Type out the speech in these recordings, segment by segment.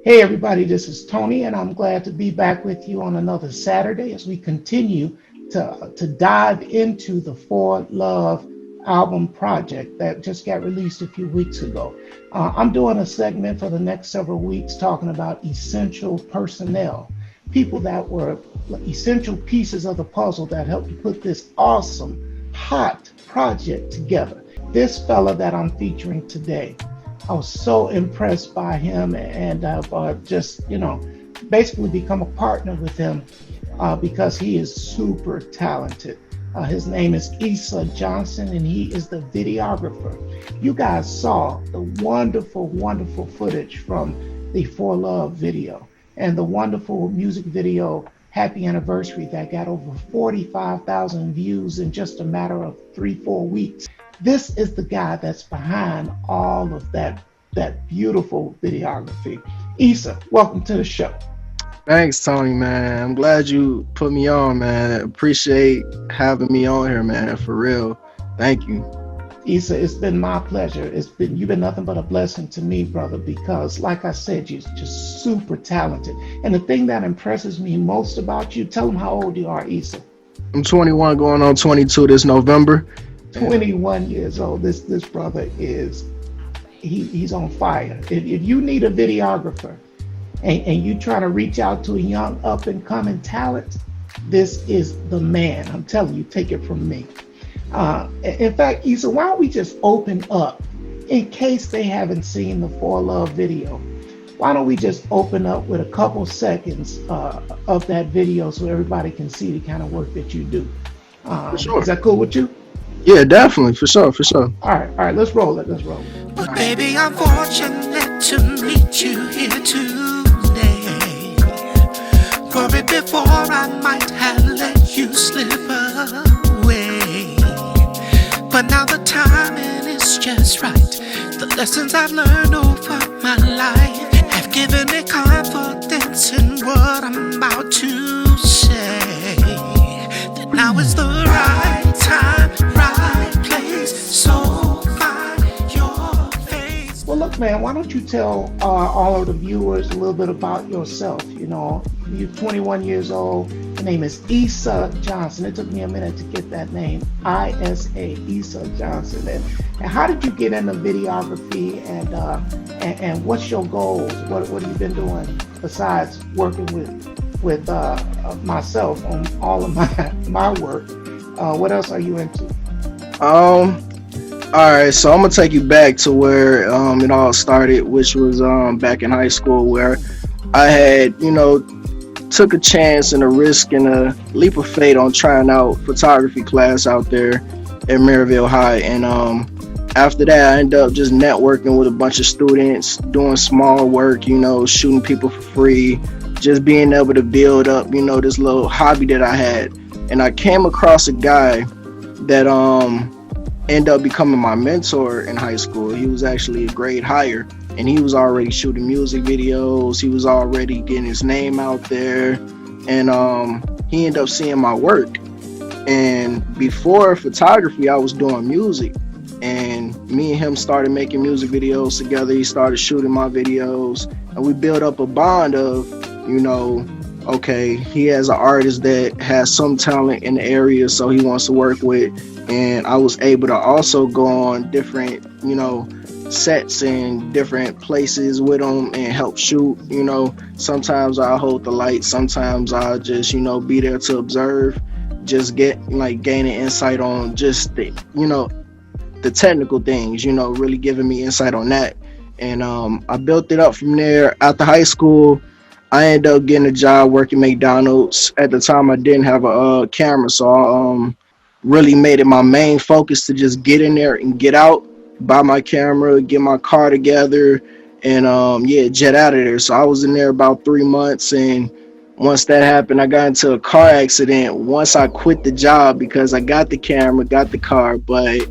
Hey everybody, this is Tony, and I'm glad to be back with you on another Saturday as we continue to dive into the For Love album project that just got released a few weeks ago. I'm doing a segment for the next several weeks talking about essential personnel, people that were essential pieces of the puzzle that helped to put this awesome, hot project together. This fella that I'm featuring today, I was so impressed by him, and I've basically become a partner with him because he is super talented. His name is Issa Johnson, and he is the videographer. You guys saw the wonderful, wonderful footage from the For Love video and the wonderful music video Happy Anniversary that got over 45,000 views in just a matter of 3-4 weeks. This is the guy that's behind all of that beautiful videography. Issa, welcome to the show. Thanks, Tony, man. I'm glad you put me on, man. Appreciate having me on here, man. For real. Thank you. Issa, it's been my pleasure. You've been nothing but a blessing to me, brother, because like I said, you're just super talented. And the thing that impresses me most about you, tell them how old you are, Issa. I'm 21 going on 22 this November. 21 years old. This brother he's on fire. If you need a videographer and you try to reach out to a young up and coming talent, this is the man. I'm telling you, take it from me. In fact, Issa, why don't we just open up in case they haven't seen the For Love video? Why don't we just open up with a couple seconds of that video so everybody can see the kind of work that you do? For sure. Is that cool with you? Yeah, definitely. For sure. All right, let's roll it. But baby, I'm fortunate to meet you here today. Worried before I might have let you slip away. But now the timing is just right. The lessons I've learned over my life have given me confidence in what I'm about to say. That now is the right time, right place, so find your face. Well, look, man, why don't you tell all of the viewers a little bit about yourself? You know, you're 21 years old. Your name is Issa Johnson. It took me a minute to get that name, I-S-A, Issa Johnson. And how did you get into videography? And what's your goals? What have you been doing besides working with myself on all of my work? What else are you into? All right, so I'm gonna take you back to where it all started, which was back in high school, where I had, took a chance and a risk and a leap of faith on trying out photography class out there at Maryville High. And after that, I ended up just networking with a bunch of students, doing small work, shooting people for free, just being able to build up, this little hobby that I had. And I came across a guy that ended up becoming my mentor in high school. He was actually a grade higher, and he was already shooting music videos. He was already getting his name out there, and he ended up seeing my work. And before photography, I was doing music, and me and him started making music videos together. He started shooting my videos, and we built up a bond of, okay, he has an artist that has some talent in the area, so he wants to work with. And I was able to also go on different, sets in different places with him and help shoot. Sometimes I'll hold the light, sometimes I'll just, be there to observe, just gaining insight on just the, the technical things, really giving me insight on that. And I built it up from there. After high school, I ended up getting a job working McDonald's. At the time, I didn't have a camera, so I really made it my main focus to just get in there and get out, buy my camera, get my car together, and jet out of there. So I was in there about 3 months, and once that happened, I got into a car accident. Once I quit the job, because I got the camera, got the car, but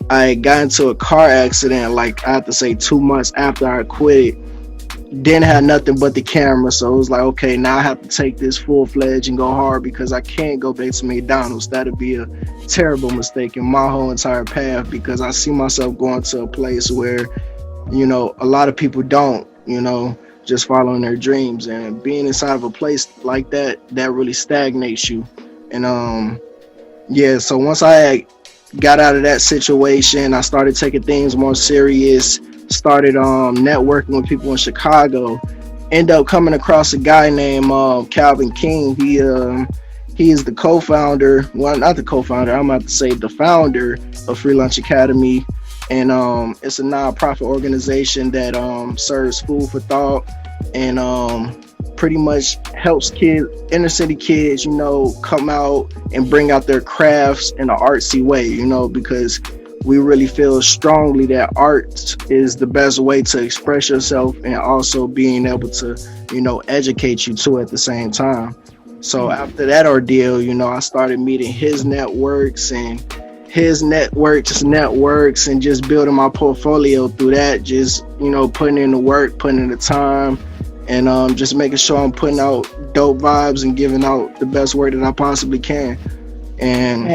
I got into a car accident, I have to say 2 months after I quit. Didn't have nothing but the camera, so it was like, okay, now I have to take this full-fledged and go hard, because I can't go back to McDonald's. That'd be a terrible mistake in my whole entire path, because I see myself going to a place where, a lot of people don't, just following their dreams. And being inside of a place like that, that really stagnates you. And yeah, so once I had got out of that situation, I started taking things more serious, started networking with people in Chicago, end up coming across a guy named Calvin King. He is the co-founder, well, not the co-founder, I'm about to say the founder of Free Lunch Academy. And it's a nonprofit organization that serves food for thought and pretty much helps kids, inner city kids, come out and bring out their crafts in an artsy way, because we really feel strongly that art is the best way to express yourself and also being able to, educate you too at the same time. So after that ordeal, I started meeting his networks and and just building my portfolio through that, just, putting in the work, putting in the time, and just making sure I'm putting out dope vibes and giving out the best work that I possibly can. And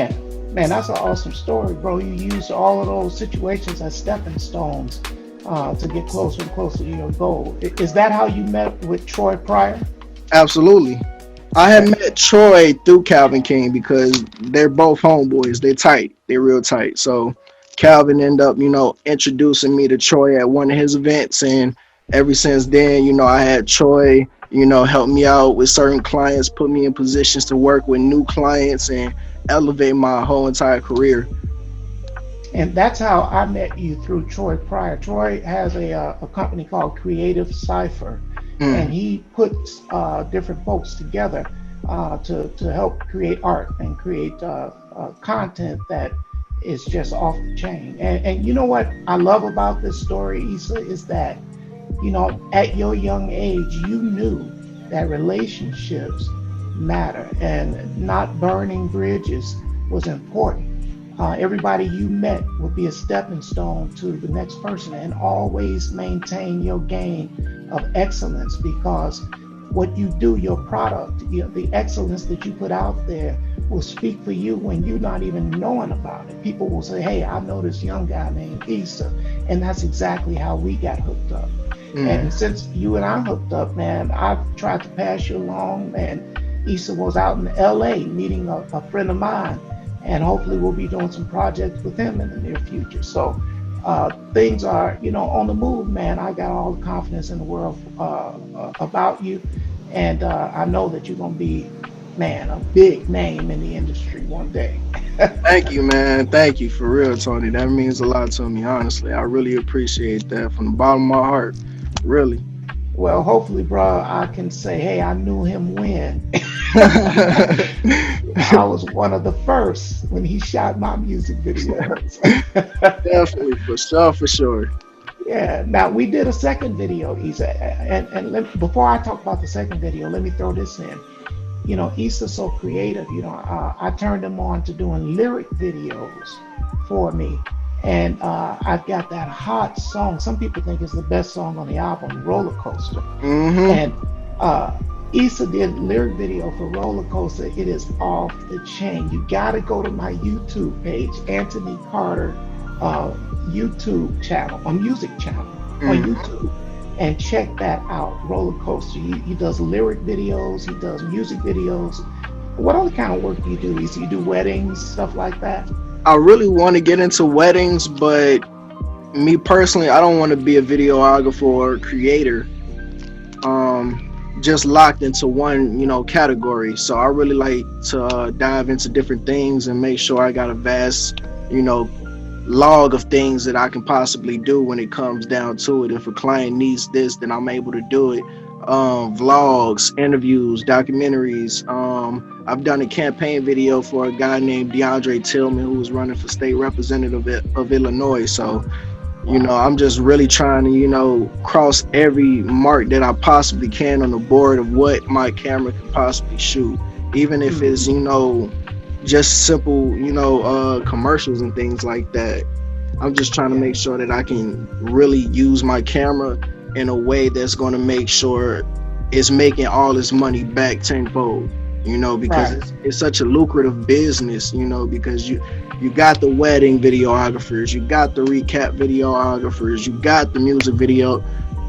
man, that's an awesome story, bro. You used all of those situations as stepping stones to get closer and closer to your goal. Is that how you met with Troy Pryor? Absolutely. I had met Troy through Calvin King because they're both homeboys. They're tight. They're real tight. So Calvin ended up, introducing me to Troy at one of his events. And ever since then, I had Troy, help me out with certain clients, put me in positions to work with new clients and elevate my whole entire career. And that's how I met you, through Troy Pryor. Troy has a company called Creative Cipher. And he puts different folks together to help create art and create content that is just off the chain. And you know what I love about this story, Issa, is that, at your young age, you knew that relationships matter and not burning bridges was important. Everybody you met would be a stepping stone to the next person, and always maintain your game of excellence, because what you do, your product, the excellence that you put out there will speak for you when you're not even knowing about it. People will say, hey, I know this young guy named Issa, and that's exactly how we got hooked up. And since you and I hooked up, man, I've tried to pass you along, and Issa was out in LA meeting a friend of mine, and hopefully we'll be doing some projects with him in the near future. So things are, on the move, man. I got all the confidence in the world about you, and I know that you're gonna be, man, a big name in the industry one day. Thank you, man. Thank you, for real, Tony. That means a lot to me, honestly. I really appreciate that from the bottom of my heart, really. Well, hopefully, bro, I can say, hey, I knew him when. I was one of the first when he shot my music videos. Definitely, for sure. Yeah. Now we did a second video, Issa, before I talk about the second video, let me throw this in. Issa's so creative. I turned him on to doing lyric videos for me, and I've got that hot song. Some people think it's the best song on the album, Roller Coaster. And Issa did lyric video for Roller Coaster. It is off the chain. You gotta go to my YouTube page, Antony Carter YouTube channel, a music channel on YouTube, and check that out. Roller Coaster. He does lyric videos. He does music videos. What other kind of work do you do, Issa? You do weddings, stuff like that? I really want to get into weddings, but me personally, I don't want to be a videographer or creator. Just locked into one, category. So I really like to dive into different things and make sure I got a vast, log of things that I can possibly do when it comes down to it. If a client needs this, then I'm able to do it. Vlogs, interviews, documentaries. I've done a campaign video for a guy named DeAndre Tillman, who was running for state representative of Illinois. So, I'm just really trying to, cross every mark that I possibly can on the board of what my camera can possibly shoot, even if it's, just simple, commercials and things like that. I'm just trying to make sure that I can really use my camera in a way that's going to make sure it's making all this money back tenfold, because it's such a lucrative business, because you got the wedding videographers, you got the recap videographers, you got the music video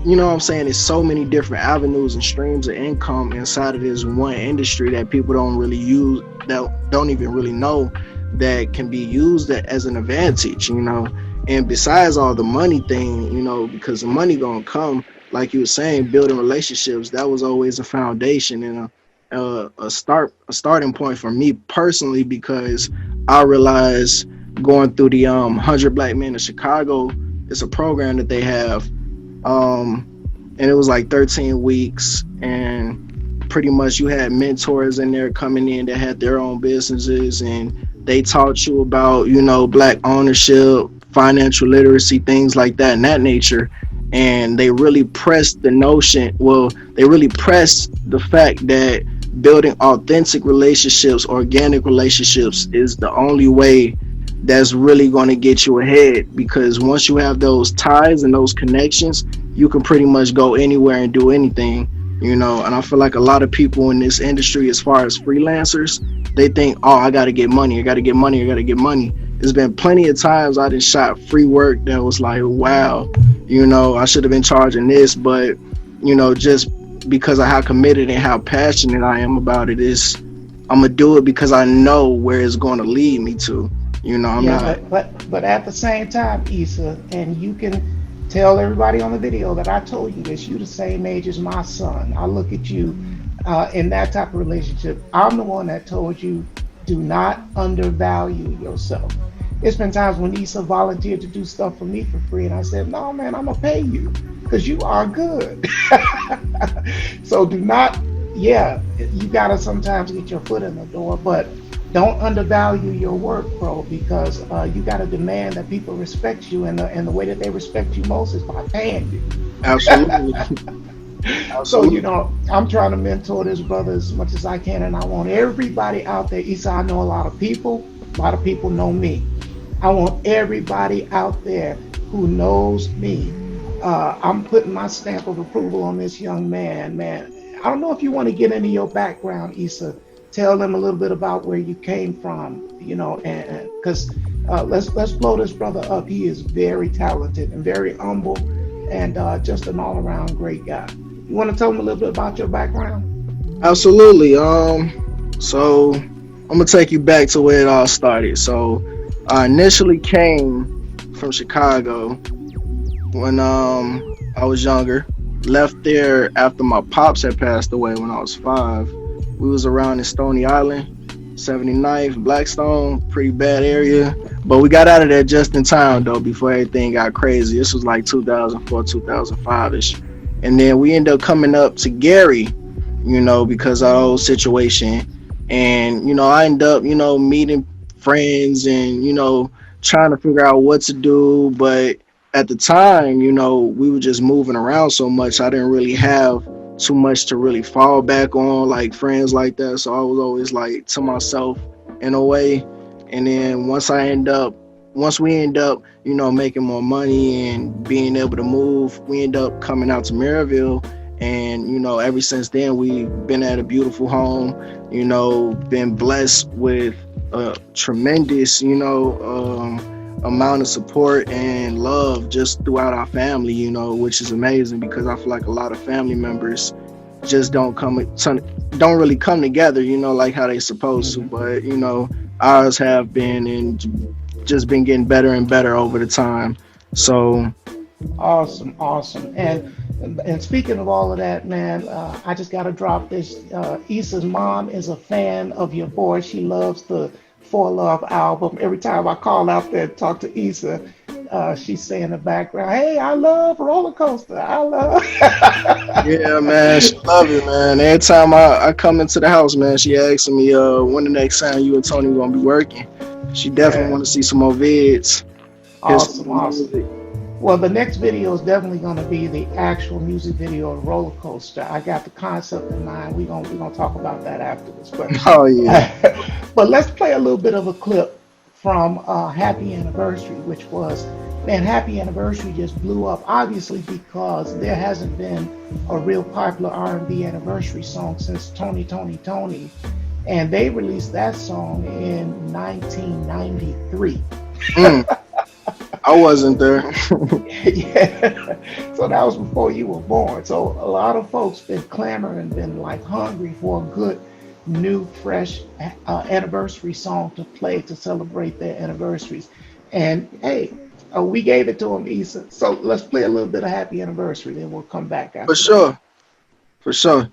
you know what I'm saying, there's so many different avenues and streams of income inside of this one industry that people don't really use, that don't even really know that can be used as an advantage, you know. And besides all the money thing, you know, because the money gonna come, like you were saying, building relationships, that was always a foundation and a starting point for me personally, because I realized going through the 100 Black Men in Chicago, it's a program that they have, um, and it was like 13 weeks, and pretty much you had mentors in there coming in that had their own businesses, and they taught you about, you know, black ownership, financial literacy, things like that in that nature. And they really pressed the notion, well, they really pressed the fact that building authentic relationships, organic relationships, is the only way that's really going to get you ahead, because once you have those ties and those connections, you can pretty much go anywhere and do anything, you know. And I feel like a lot of people in this industry, as far as freelancers, they think, oh, I got to get money, I got to get money, I got to get money. There's been plenty of times I done shot free work that was like, wow, you know, I should have been charging this, but, you know, just because of how committed and how passionate I am about it, is I'm gonna do it because I know where it's going to lead me to. You know, I'm Yeah, not. but at the same time, Issa, and you can tell everybody on the video that I told you this. You the same age as my son. I look at you in that type of relationship. I'm the one that told you, do not undervalue yourself. It's been times when Issa volunteered to do stuff for me for free, and I said, no, man, I'm gonna pay you because you are good. So do not, yeah, you gotta sometimes get your foot in the door, but don't undervalue your work, bro, because you got to demand that people respect you, and the way that they respect you most is by paying you. Absolutely. So, you Absolutely. know, I'm trying to mentor this brother as much as I can, and I want everybody out there. Issa, I know a lot of people know me. I want everybody out there who knows me. I'm putting my stamp of approval on this young man, man. I don't know if you want to get into your background, Issa. Tell them a little bit about where you came from, you know, and because let's blow this brother up. He is very talented and very humble, and just an all around great guy. You want to tell them a little bit about your background? Absolutely. So I'm gonna take you back to where it all started. So I initially came from Chicago when I was younger. Left there after my pops had passed away when I was 5. We was around in Stony Island, 79th, Blackstone, pretty bad area. But we got out of there just in time though, before everything got crazy. This was like 2004, 2005 ish. And then we ended up coming up to Gary, you know, because of the whole situation. And, you know, I ended up, you know, meeting friends and, you know, trying to figure out what to do. But at the time, you know, we were just moving around so much. I didn't really have too much to really fall back on, like friends like that. So I was always like to myself in a way. And then once we end up, you know, making more money and being able to move, we end up coming out to Maryville. And, you know, ever since then, we've been at a beautiful home, you know, been blessed with a tremendous, you know, amount of support and love just throughout our family, you know, which is amazing, because I feel like a lot of family members just don't really come together, you know, like how they supposed to. Mhm. But, you know, ours have been, and just been getting better and better over the time. So Awesome, awesome. And speaking of all of that, man, I just got to drop this. Issa's mom is a fan of your boy. She loves the For Love album. Every time I call out there and talk to Issa, she's saying in the background, "Hey, I love roller coaster. I love." yeah, man, she love it, man. Every time I come into the house, man, she asking me when the next time you and Tony gonna be working. She definitely Yeah, want to see some more vids, hear some awesome, more awesome. music. Well, the next video is definitely going to be the actual music video of Roller Coaster. I got the concept in mind. We're gonna talk about that afterwards. But Oh yeah. but let's play a little bit of a clip from Happy Anniversary, which was, man, Happy Anniversary just blew up. Obviously because there hasn't been a real popular R&B anniversary song since Tony Tony Tony, and they released that song in 1993. Mm, I wasn't there. Yeah. So that was before you were born. So a lot of folks been clamoring, been like hungry for a good, new, fresh anniversary song to play to celebrate their anniversaries. And hey, we gave it to them, Issa. So let's play a little bit of Happy Anniversary, then we'll come back For after that. sure. For sure.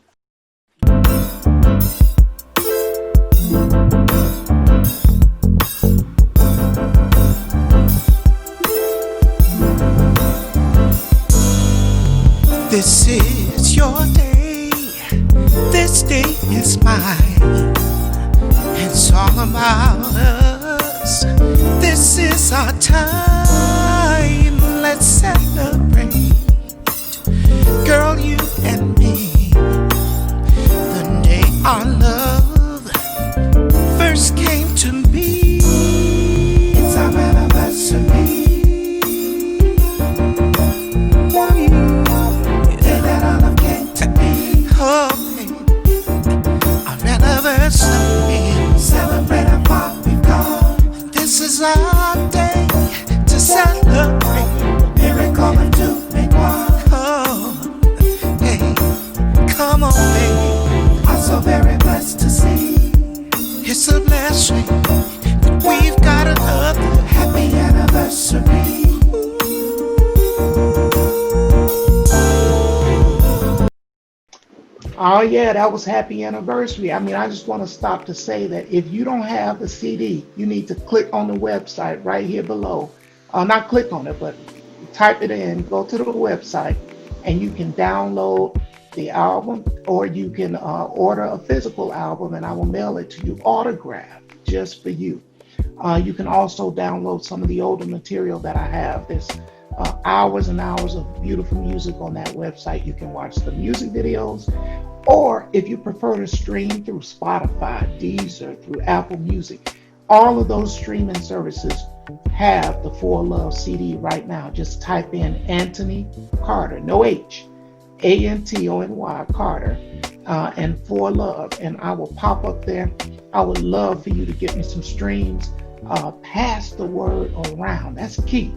This is your day. This day is mine. It's all about us. This is our time. Let's celebrate, girl, you and me. The day our love first came to be. It's our anniversary. Day that our love came to be. Oh, baby, our anniversary. Celebrate how far we've gone. This is our day to celebrate. Miracle and to make one. Oh, hey, come on, baby. I'm so very blessed to see. It's a blessing that we've got another happy anniversary. Oh yeah, that was Happy Anniversary. I mean, I just want to stop to say that if you don't have the CD, you need to click on the website right here below. Not click on it, but type it in, go to the website, and you can download the album, or you can order a physical album, and I will mail it to you autographed just for you. You can also download some of the older material that I have. There's hours and hours of beautiful music on that website. You can watch the music videos, or if you prefer to stream through Spotify, Deezer, through Apple Music, all of those streaming services have the For Love CD right now. Just type in Antony Carter, no H, Antony Carter, and For Love, and I will pop up there. I would love for you to get me some streams. Pass the word around. That's key.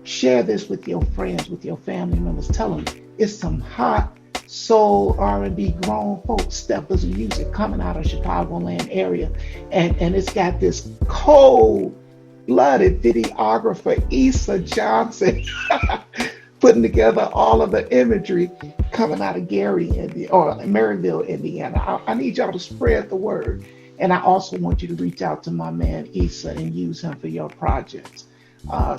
Share this with your friends, with your family members. Tell them it's some hot soul R&B grown folk steppers of music coming out of Chicagoland area, and it's got this cold-blooded videographer Issa Johnson putting together all of the imagery coming out of Gary, or Maryville, Indiana. I need y'all to spread the word, and I also want you to reach out to my man Issa and use him for your projects.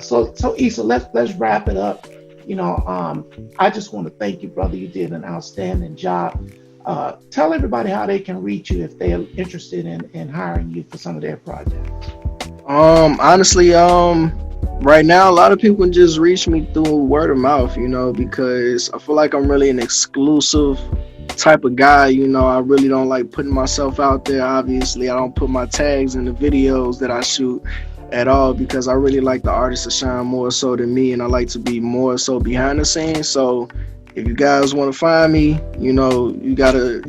So Issa, let's wrap it up. I just want to thank you, brother. You did an outstanding job. Tell everybody how they can reach you if they're interested in hiring you for some of their projects. Honestly, right now a lot of people can just reach me through word of mouth, because I feel like I'm really an exclusive type of guy. I really don't like putting myself out there. Obviously, I don't put my tags in the videos that I shoot at all, because I really like the artists to shine more so than me, and I like to be more so behind the scenes. So if you guys want to find me, you gotta,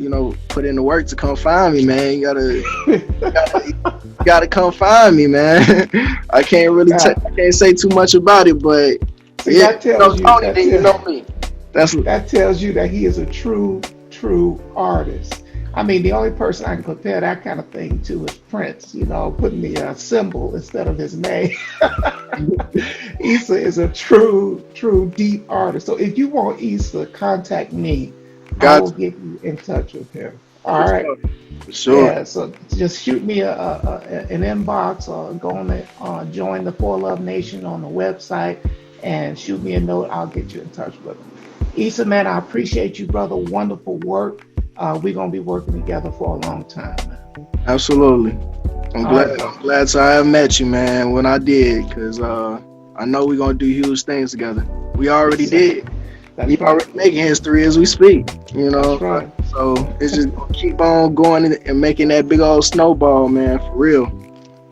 put in the work to come find me, man. You gotta come find me, man. I can't really, Yeah. I can't say too much about it, but See, yeah, that tells you Tony, that then you know me. That's tells you that he is a true artist. I mean, the only person I can compare that kind of thing to is Prince, putting the symbol instead of his name. Issa is a true deep artist. So if you want Issa, contact me. I got will get you in touch with him. for All right. sure. For sure. Yeah, so just shoot me an inbox, or go on join the For Love Nation on the website, and shoot me a note. I'll get you in touch with them. Issa, man, I appreciate you, brother. Wonderful work. We're gonna be working together for a long time, man. Absolutely. I'm All glad. right, I'm glad to have met you, man. When I did, because I know we're gonna do huge things together. We already did. We that's right. already making history as we speak. That's right. So it's just gonna keep on going and making that big old snowball, man. For real.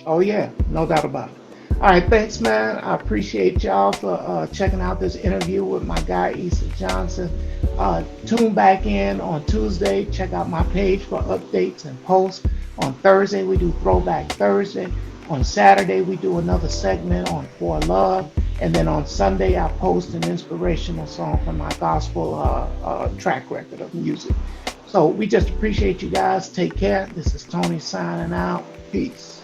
Oh yeah, no doubt about it. All right, thanks, man. I appreciate y'all for checking out this interview with my guy Issa Johnson. Tune back in on Tuesday. Check out my page for updates and posts. On Thursday, we do Throwback Thursday. On Saturday, we do another segment on For Love. And then on Sunday, I post an inspirational song from my gospel track record of music. So we just appreciate you guys. Take care. This is Tony signing out. Peace.